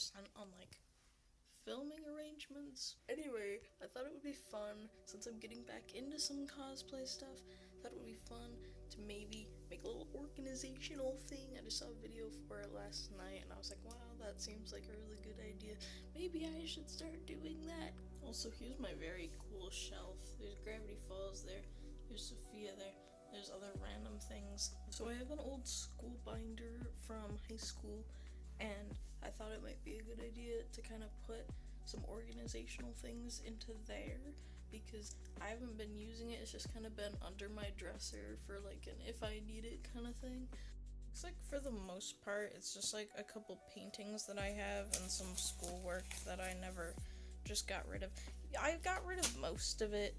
100% on like filming arrangements. Anyway, I thought it would be fun, since I'm getting back into some cosplay stuff, I thought it would be fun to maybe make a little organizational thing. I just saw a video for it last night and I was like, wow, that seems like a really good idea. Maybe I should start doing that. Also, here's my very cool shelf. There's Gravity Falls there, there's Sophia there, there's other random things. So I have an old school binder from high school, and I thought it might be a good idea to kind of put some organizational things into there, because I haven't been using it. It's just kind of been under my dresser for like an if I need it kind of thing. Looks like for the most part it's just like a couple paintings that I have and some schoolwork that I never just got rid of. I got rid of most of it.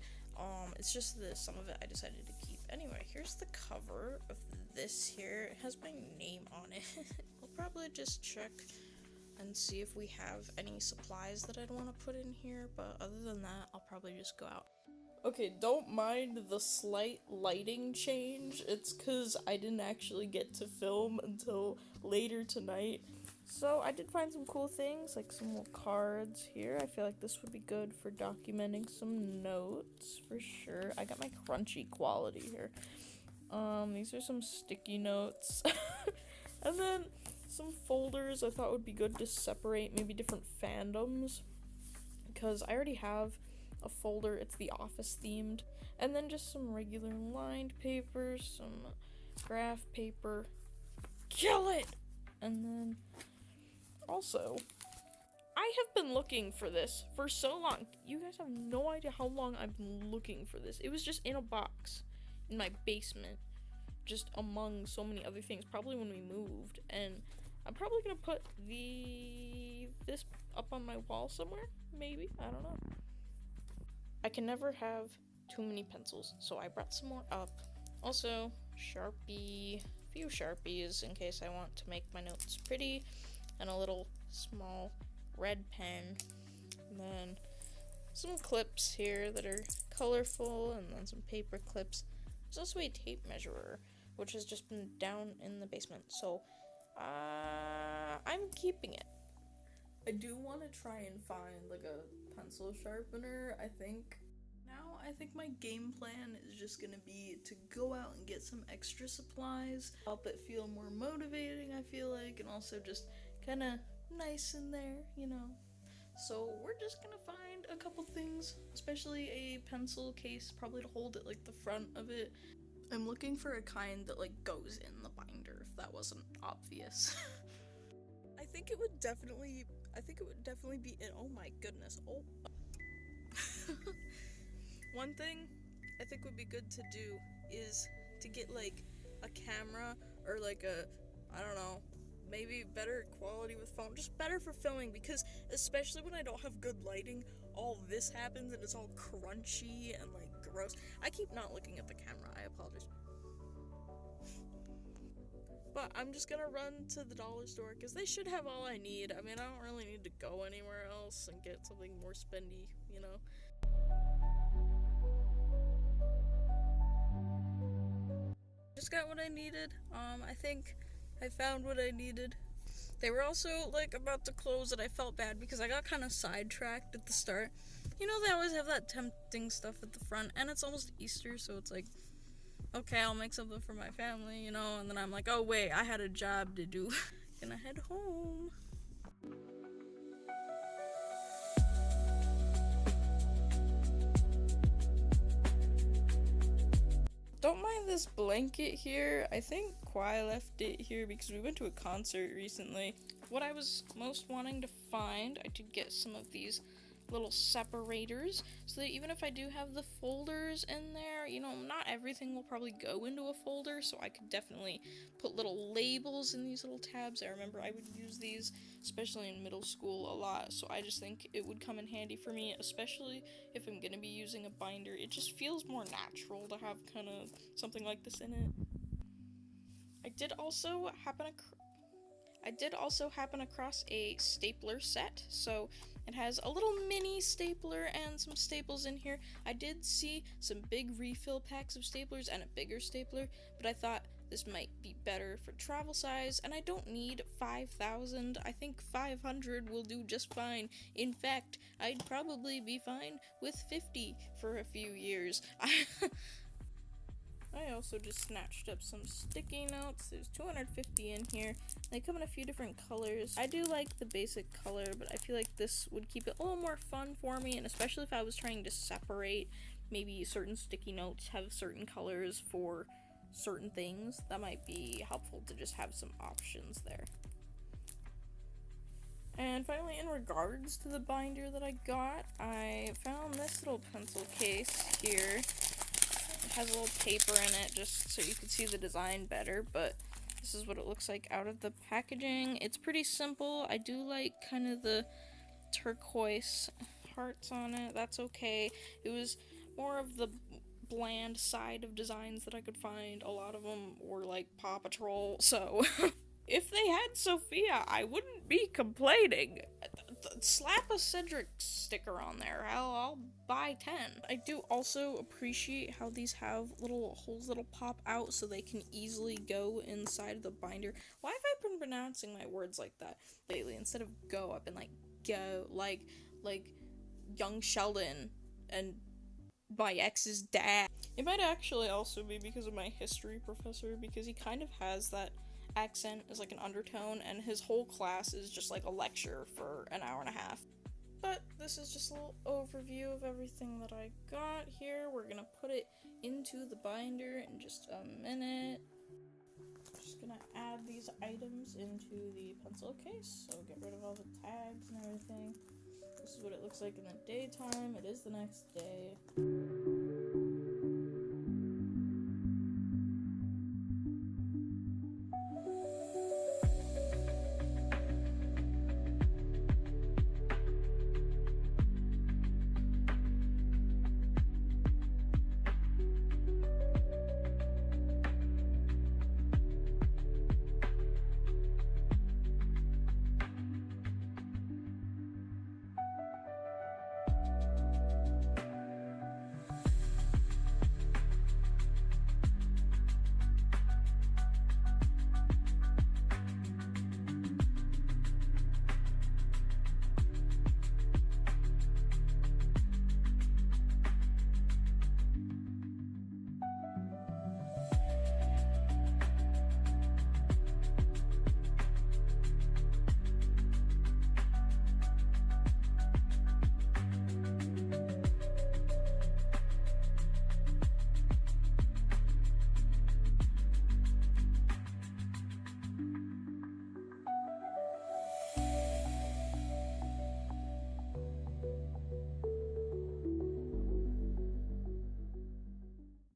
It's just that some of it I decided to keep. Anyway, here's the cover of this here. It has my name on it. I'll probably just check and see if we have any supplies that I'd want to put in here, but other than that, I'll probably just go out. Okay, don't mind the slight lighting change. It's because I didn't actually get to film until later tonight. So I did find some cool things, like some little cards here. I feel like this would be good for documenting some notes, for sure. I got my crunchy quality here. These are some sticky notes. And then some folders I thought would be good to separate maybe different fandoms, because I already have a folder, it's the Office themed. And then just some regular lined paper, some graph paper. Kill it! And then also, I have been looking for this for so long. You guys have no idea how long I've been looking for this. It was just in a box in my basement, just among so many other things, probably when we moved. And I'm probably gonna put this up on my wall somewhere, maybe, I don't know. I can never have too many pencils, so I brought some more up. Also, Sharpie, a few Sharpies in case I want to make my notes pretty, and a little small red pen, and then some clips here that are colorful, and then some paper clips. There's also a tape measurer, which has just been down in the basement, so I'm keeping it. I do want to try and find like a pencil sharpener. I think my game plan is just gonna be to go out and get some extra supplies, help it feel more motivating, I feel like, and also just kind of nice in there, you know. So we're just gonna find a couple things, especially a pencil case, probably to hold it like the front of it. I'm looking for a kind that like goes in the binder, if that wasn't obvious. I think it would definitely be in. Oh my goodness. Oh. One thing I think would be good to do is to get like a camera or like a, I don't know, maybe better quality with phone, just better for filming, because especially when I don't have good lighting, all this happens and it's all crunchy and like gross. I keep not looking at the camera, I apologize. But I'm just gonna run to the dollar store because they should have all I need. I mean, I don't really need to go anywhere else and get something more spendy, you know? Just got what I needed. I think I found what I needed. They were also like about to close, and I felt bad because I got kind of sidetracked at the start. You know, they always have that tempting stuff at the front, and it's almost Easter, so it's like, okay, I'll make something for my family, you know, and then I'm like, oh wait, I had a job to do. Gonna head home. Don't mind this blanket here. I think Kwai left it here because we went to a concert recently. What I was most wanting to find, I did get some of these little separators, so that even if I do have the folders in there, you know, not everything will probably go into a folder, so I could definitely put little labels in these little tabs. I remember I would use these, especially in middle school, a lot, so I just think it would come in handy for me, especially if I'm gonna be using a binder. It just feels more natural to have kind of something like this in it. I did also happen across a stapler set, so it has a little mini stapler and some staples in here. I did see some big refill packs of staplers and a bigger stapler, but I thought This might be better for travel size, and I don't need 5,000. I think 500 will do just fine. In fact, I'd probably be fine with 50 for a few years. I also just snatched up some sticky notes. There's 250 in here. They come in a few different colors. I do like the basic color, but I feel like this would keep it a little more fun for me, and especially if I was trying to separate, maybe certain sticky notes have certain colors for certain things. That might be helpful to just have some options there. And finally, in regards to the binder that I got, I found this little pencil case here. It has a little paper in it just so you can see the design better, but this is what it looks like out of the packaging. It's pretty simple. I do like kind of the turquoise hearts on it. That's okay. It was more of the bland side of designs that I could find. A lot of them were like Paw Patrol, so if they had Sophia, I wouldn't be complaining. Slap a Cedric sticker on there. I'll buy 10. I do also appreciate how these have little holes that'll pop out so they can easily go inside of the binder. Why have I been pronouncing my words like that lately? Instead of go, I've been like go, like young Sheldon and my ex's dad. It might actually also be because of my history professor, because he kind of has that accent as like an undertone, and his whole class is just like a lecture for an hour and a half. But this is just a little overview of everything that I got here. We're gonna put it into the binder in just a minute. Just gonna add these items into the pencil case, so get rid of all the tags and everything. This is what it looks like in the daytime. It is the next day.